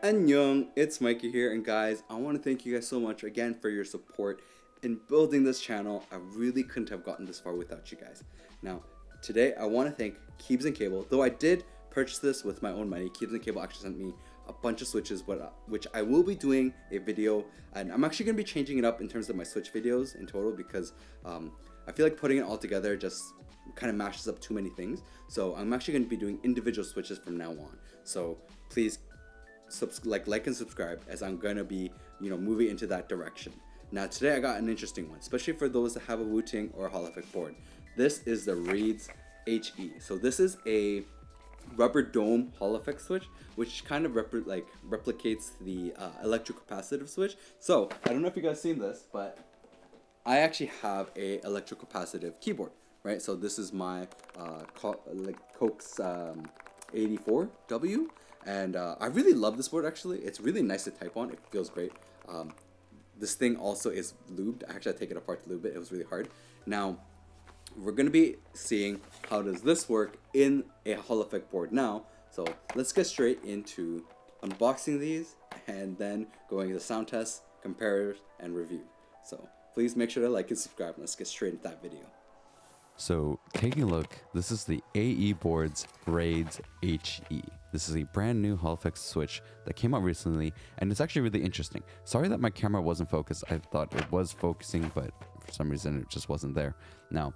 Annyeong, it's Mikey here, and guys, I want to thank you guys so much again for your support in building this channel. I really couldn't have gotten this far without you guys. Now, today I want to thank Keebs and Cable, though I did purchase this with my own money. Keebs and Cable actually sent me a bunch of switches, which I will be doing a video, and I'm actually going to be changing it up in terms of my switch videos in total because I feel like putting it all together just kind of mashes up too many things. So I'm actually going to be doing individual switches from now on. So please like and subscribe, as I'm gonna be moving into that direction. Now today I got an interesting one, especially for those that have a Wooting or a holographic board. This is the RAEDS HE. So this is a rubber dome holographic switch, which kind of replicates the electrocapacitive switch. So I don't know if you guys seen this, but I actually have a electrocapacitive keyboard, right? So this is my Coke's 84W. And I really love this board actually. It's really nice to type on. It feels great. This thing also is lubed. I actually had to take it apart to lube it. It was really hard. Now, we're going to be seeing how does this work in a holographic board now. So let's get straight into unboxing these and then going to sound tests, comparators, and review. So please make sure to like and subscribe. Let's get straight into that video. So taking a look, this is the AEBoards RAEDS HE. This is a brand new holographic switch that came out recently, and it's actually really interesting. Sorry that my camera wasn't focused. I thought it was focusing, but for some reason it just wasn't there. Now,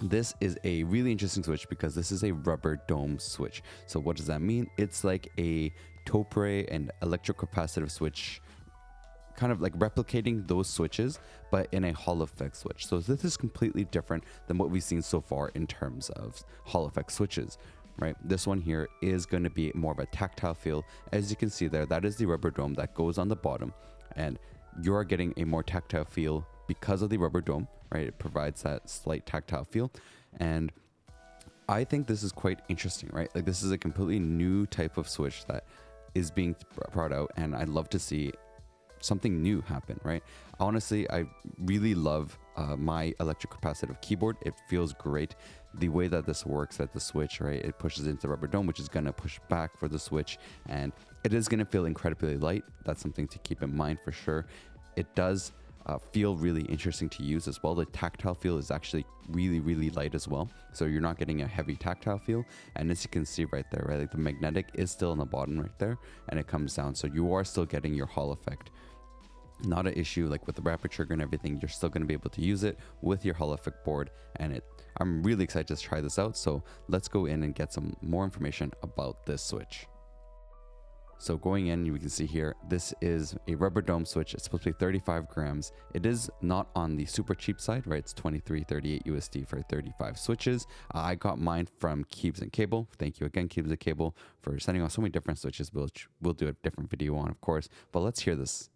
this is a really interesting switch because this is a rubber dome switch. So what does that mean? It's like a Topre and electrocapacitive switch, kind of like replicating those switches, but in a holographic switch. So this is completely different than what we've seen so far in terms of holographic switches, right? This one here is going to be more of a tactile feel. As you can see there, that is the rubber dome that goes on the bottom, and you are getting a more tactile feel because of the rubber dome, right? It provides that slight tactile feel, and I think this is quite interesting, right? Like, this is a completely new type of switch that is being brought out, and I'd love to see something new happen, right? Honestly, I really love my electrocapacitive keyboard. It feels great. The way that this works at the switch, right? It pushes into the rubber dome, which is going to push back for the switch, and it is going to feel incredibly light. That's something to keep in mind for sure. It does feel really interesting to use as well. The tactile feel is actually really, really light as well. So you're not getting a heavy tactile feel. And as you can see right there, right? Like the magnetic is still in the bottom right there, and it comes down. So you are still getting your Hall effect. Not an issue, like with the rapid trigger and everything. You're still going to be able to use it with your holographic board, and I'm really excited to try this out. So let's go in and get some more information about this switch. So going in, you can see here, this is a rubber dome switch. It's supposed to be 35 grams. It is not on the super cheap side, right? It's $23.38 USD for 35 switches. I got mine from Keebs and Cable. Thank you again, Keebs and Cable, for sending out so many different switches. We'll do a different video on, of course, but let's hear this.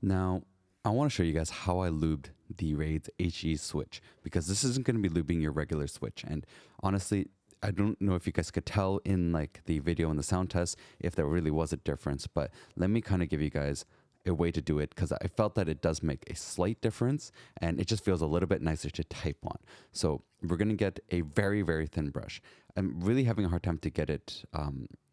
Now, I want to show you guys how I lubed the RAEDS HE switch, because this isn't going to be lubing your regular switch. And honestly, I don't know if you guys could tell in like the video and the sound test if there really was a difference, but let me kind of give you guys a way to do it, because I felt that it does make a slight difference and it just feels a little bit nicer to type on. So we're going to get a very, very thin brush. I'm really having a hard time to get it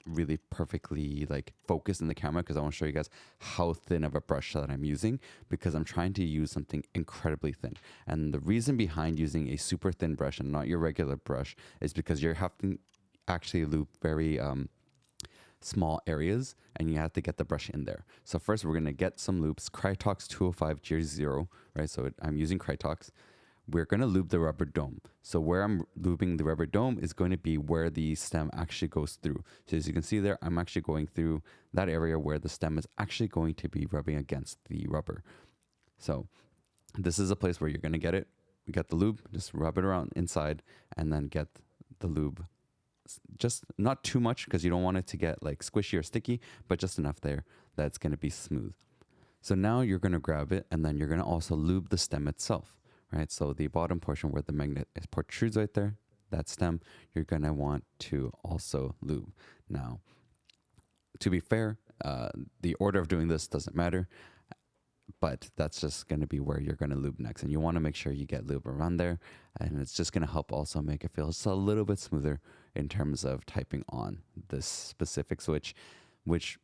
really perfectly like focused in the camera, because I want to show you guys how thin of a brush that I'm using, because I'm trying to use something incredibly thin. And the reason behind using a super thin brush and not your regular brush is because you're having to actually lube very small areas, and you have to get the brush in there. So first we're going to get some loops, Krytox 205 G0, right? So I'm using Krytox. We're going to lube the rubber dome. So where I'm lubing the rubber dome is going to be where the stem actually goes through. So as you can see there, I'm actually going through that area where the stem is actually going to be rubbing against the rubber. So this is a place where you're going to get it. We get the lube, just rub it around inside, and then get the lube. Just not too much, because you don't want it to get like squishy or sticky, but just enough there that it's going to be smooth. So now you're going to grab it, and then you're going to also lube the stem itself, right? So the bottom portion where the magnet protrudes right there, that stem, you're going to want to also lube. Now, to be fair, the order of doing this doesn't matter, but that's just going to be where you're going to lube next. And you want to make sure you get lube around there, and it's just going to help also make it feel just a little bit smoother in terms of typing on this specific switch, which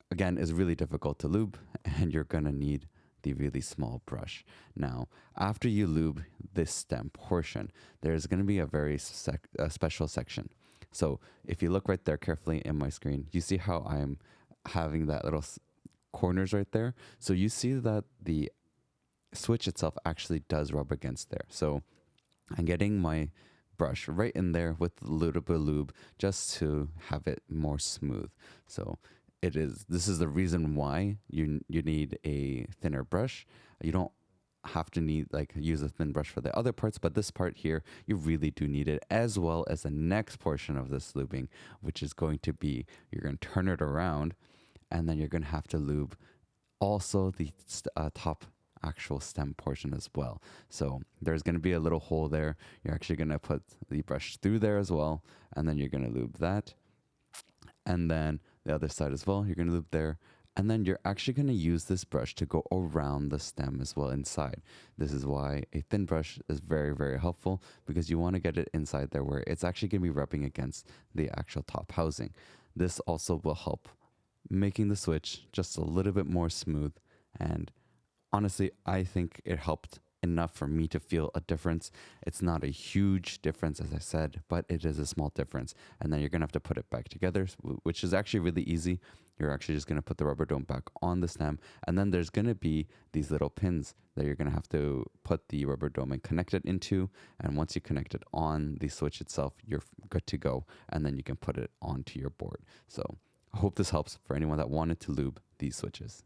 again is really difficult to lube, and you're going to need the really small brush. Now, after you lube this stem portion, there's going to be a very special section. So if you look right there carefully in my screen, you see how I'm having that little corners right there. So you see that the switch itself actually does rub against there. So I'm getting my brush right in there with a little bit of lube just to have it more smooth. So this is the reason why you need a thinner brush. You don't have to use a thin brush for the other parts, but this part here, you really do need it, as well as the next portion of this lubing, which is going to be, you're going to turn it around, and then you're going to have to lube also the top actual stem portion as well. So there's going to be a little hole there. You're actually going to put the brush through there as well, and then you're going to lube that. And then the other side as well, you're going to lube there. And then you're actually going to use this brush to go around the stem as well inside. This is why a thin brush is very, very helpful, because you want to get it inside there where it's actually going to be rubbing against the actual top housing. This also will help making the switch just a little bit more smooth. And honestly, I think it helped enough for me to feel a difference. It's not a huge difference, as I said, but it is a small difference. And then you're going to have to put it back together, which is actually really easy. You're actually just going to put the rubber dome back on the stem. And then there's going to be these little pins that you're going to have to put the rubber dome and connect it into. And once you connect it on the switch itself, you're good to go. And then you can put it onto your board. So I hope this helps for anyone that wanted to lube these switches.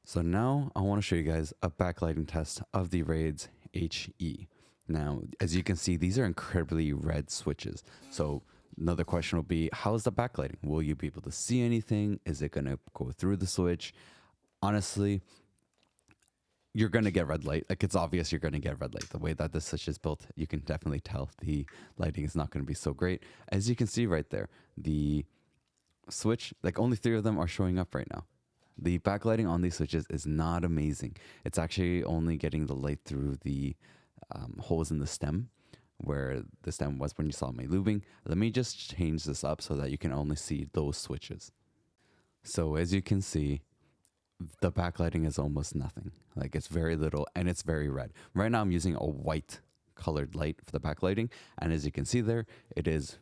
So now I want to show you guys a backlighting test of the RAEDS HE. Now, as you can see, these are incredibly red switches. So another question will be, how's the backlighting? Will you be able to see anything? Is it going to go through the switch? Honestly, you're going to get red light. Like, it's obvious you're going to get red light. The way that this switch is built, you can definitely tell the lighting is not going to be so great. As you can see right there, the switch, like only 3 of them are showing up right now. The backlighting on these switches is not amazing. It's actually only getting the light through the holes in the stem, where the stem was when you saw me lubing. Let me just change this up so that you can only see those switches. So as you can see, the backlighting is almost nothing. Like, it's very little, and it's very red. Right now I'm using a white colored light for the backlighting, and as you can see there, it is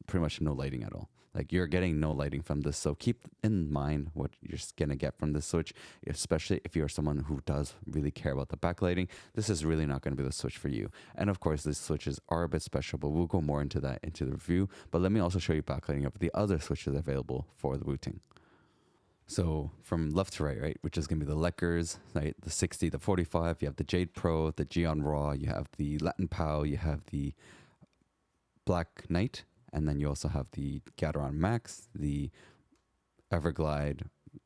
pretty much no lighting at all. Like, you're getting no lighting from this. So keep in mind what you're going to get from this switch, especially if you're someone who does really care about the backlighting. This is really not going to be the switch for you. And of course, these switches are a bit special, but we'll go more into that into the review. But let me also show you backlighting of the other switches available for the Wooting. So from left to right, which is going to be the Lekkers, right? The 60, the 45, you have the Jade Pro, the Gateron Raw, you have the Latenpow, you have the Black Knight, and then you also have the Gateron Max, the Everglide,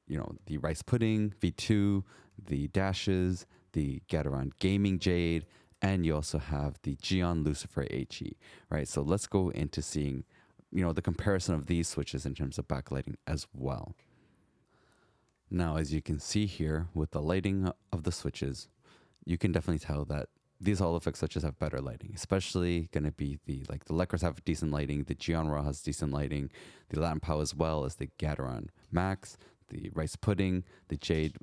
the Rice Pudding V2, the Dashes, the Gateron Gaming Jade, and you also have the Geon Lucifer HE, right? So let's go into seeing, the comparison of these switches in terms of backlighting as well. Now, as you can see here with the lighting of the switches, you can definitely tell that these Hall effect switches have better lighting, especially going to be the Lekkers have decent lighting, the Gateron Raw has decent lighting, the Latenpow as well as the Gateron Max, the Rice Pudding, the Jade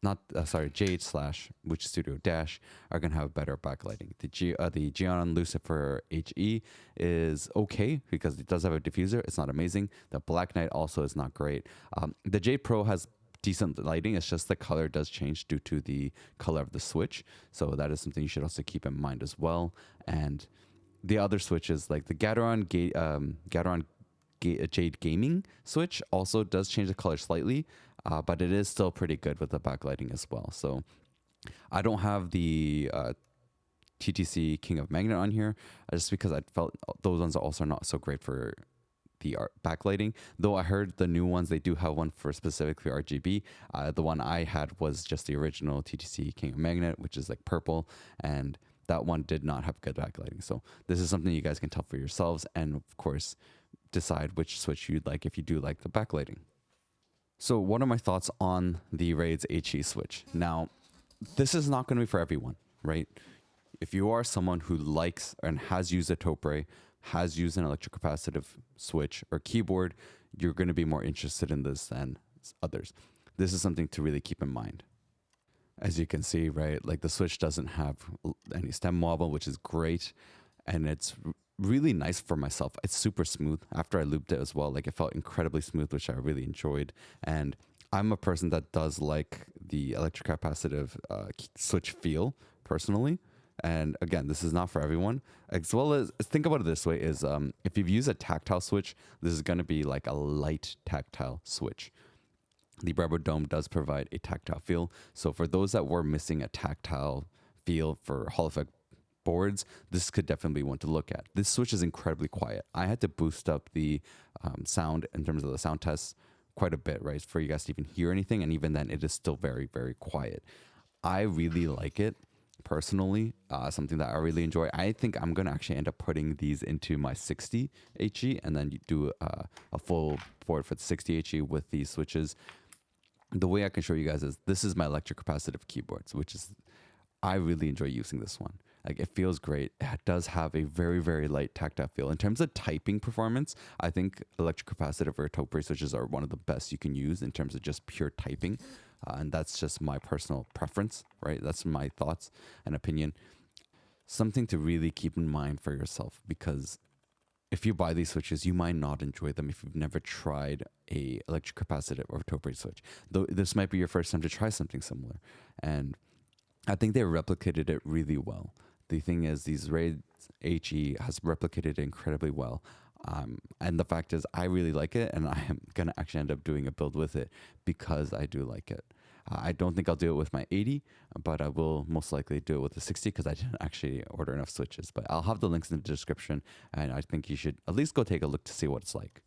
Jade / Wuque Studio Dash are going to have better backlighting. The Geon Lucifer HE is okay because it does have a diffuser. It's not amazing. The Black Knight also is not great. The Jade Pro has decent lighting. It's just the color does change due to the color of the switch. So that is something you should also keep in mind as well. And the other switches like the Gateron Jade Gaming switch also does change the color slightly. But it is still pretty good with the backlighting as well. So I don't have the TTC King of Magnet on here just because I felt those ones are also not so great for the backlighting. Though I heard the new ones, they do have one for specifically RGB. The one I had was just the original TTC King of Magnet, which is like purple. And that one did not have good backlighting. So this is something you guys can tell for yourselves. And of course, decide which switch you'd like if you do like the backlighting. So what are my thoughts on the RAEDS HE switch? Now, this is not going to be for everyone, right? If you are someone who likes and has used a Topre, has used an electrocapacitive switch or keyboard, you're going to be more interested in this than others. This is something to really keep in mind. As you can see, right, like the switch doesn't have any stem wobble, which is great. And it's really nice for myself. It's super smooth. After I lubed it as well, like it felt incredibly smooth, which I really enjoyed. And I'm a person that does like the electrocapacitive switch feel personally. And again, this is not for everyone. As well as think about it this way: is if you've used a tactile switch, this is going to be like a light tactile switch. The Bravo Dome does provide a tactile feel. So for those that were missing a tactile feel for Hall effect boards, this could definitely be one to look at. This switch is incredibly quiet. I had to boost up the sound in terms of the sound tests quite a bit, right, for you guys to even hear anything. And even then, it is still very, very quiet. I really like it personally, something that I really enjoy. I think I'm going to actually end up putting these into my 60 HE and then do a full board for the 60 HE with these switches. The way I can show you guys is this is my electrocapacitive keyboards, which is, I really enjoy using this one. Like it feels great. It does have a very, very light tactile feel. In terms of typing performance, I think electrocapacitive or Topre switches are one of the best you can use in terms of just pure typing. And that's just my personal preference, right? That's my thoughts and opinion. Something to really keep in mind for yourself, because if you buy these switches, you might not enjoy them if you've never tried a electrocapacitive or Topre switch. Though this might be your first time to try something similar. And I think they replicated it really well. The thing is, these RAEDS HE has replicated it incredibly well. And the fact is, I really like it, and I am going to actually end up doing a build with it because I do like it. I don't think I'll do it with my 80, but I will most likely do it with the 60 because I didn't actually order enough switches. But I'll have the links in the description, and I think you should at least go take a look to see what it's like.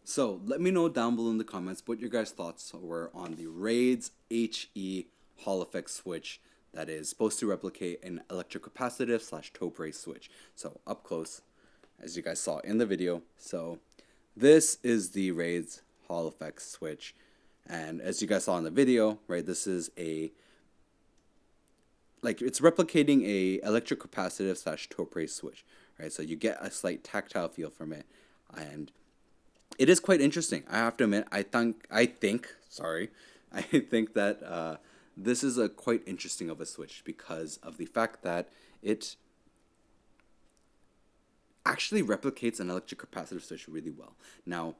So let me know down below in the comments what your guys' thoughts were on the RAEDS HE Hall effect switch that is supposed to replicate an electrocapacitive / Topre switch. So up close, as you guys saw in the video. So this is the RAEDS Hall effect switch. And as you guys saw in the video, right, this is it's replicating a electrocapacitive / Topre switch, right? So you get a slight tactile feel from it. And it is quite interesting. I have to admit, I think that this is a quite interesting of a switch because of the fact that it actually replicates an electrocapacitive switch really well. Now,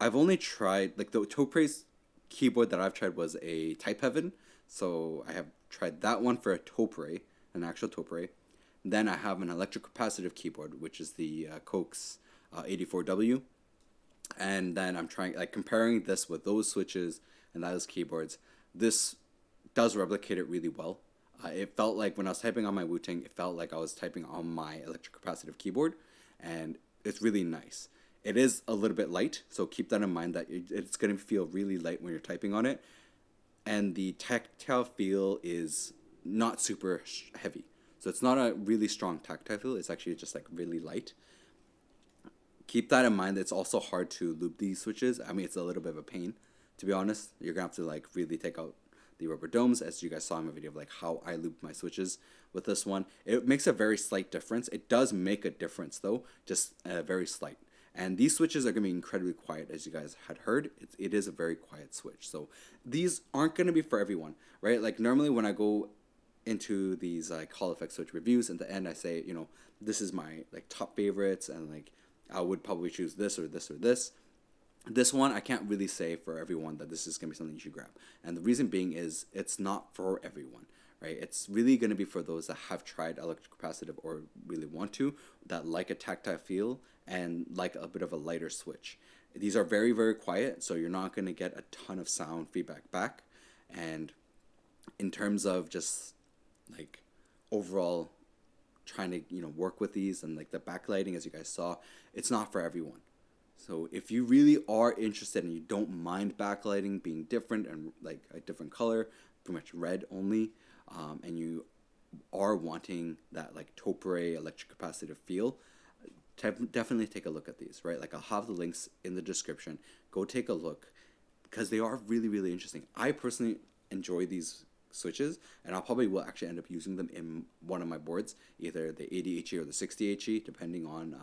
I've only tried, like the Topre's keyboard that I've tried was a Type Heaven. So I have tried that one for a Topre, an actual Topre. Then I have an electrocapacitive keyboard, which is the Coke's 84W. And then I'm trying, like comparing this with those switches and those keyboards. This does replicate it really well. It felt like when I was typing on my Wooting, it felt like I was typing on my electrocapacitive keyboard, and it's really nice. It is a little bit light, so keep that in mind that it's going to feel really light when you're typing on it. And the tactile feel is not super heavy. So it's not a really strong tactile feel. It's actually just like really light. Keep that in mind. It's also hard to lube these switches. I mean, it's a little bit of a pain, to be honest. You're going to have to like really take out the rubber domes, as you guys saw in my video of like how I lube my switches with this one. It makes a very slight difference. It does make a difference though, just very slight. And these switches are going to be incredibly quiet, as you guys had heard. It is a very quiet switch. So these aren't going to be for everyone, right? Like normally when I go into these like Hall Effect switch reviews, at the end I say, you know, this is my like top favorites, and like I would probably choose this or this or this. This one, I can't really say for everyone that this is going to be something you should grab. And the reason being is it's not for everyone, right? It's really going to be for those that have tried electrocapacitive or really want to, that like a tactile feel and like a bit of a lighter switch. These are very, very quiet, so you're not going to get a ton of sound feedback back. And in terms of just like overall trying to, you know, work with these and like the backlighting, as you guys saw, it's not for everyone. So if you really are interested and you don't mind backlighting being different and like a different color, pretty much red only, and you are wanting that like Topre electrocapacitive feel, definitely take a look at these, right? Like I'll have the links in the description. Go take a look because they are really, really interesting. I personally enjoy these switches, and I'll probably will actually end up using them in one of my boards, either the 80 HE or the 60 HE, depending on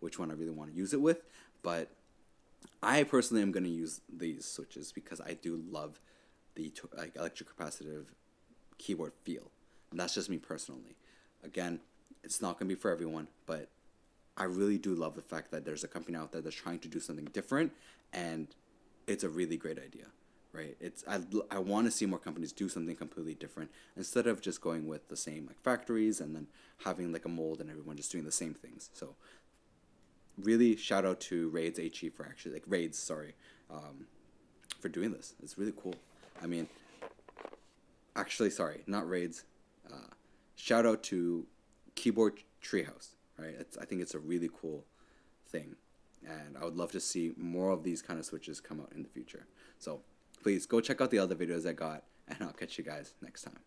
which one I really want to use it with. But I personally am going to use these switches because I do love the like electrocapacitive keyboard feel, and that's just me personally. Again, it's not going to be for everyone, but I really do love the fact that there's a company out there that's trying to do something different, and it's a really great idea, right? I want to see more companies do something completely different instead of just going with the same like factories and then having like a mold and everyone just doing the same things. So really shout out to RAEDS HE for actually like RAEDS, sorry, for doing this. It's really cool. I mean, actually, sorry, not RAEDS. Shout out to Keyboard Treehouse, right? I think it's a really cool thing, and I would love to see more of these kind of switches come out in the future. So please go check out the other videos I got, and I'll catch you guys next time.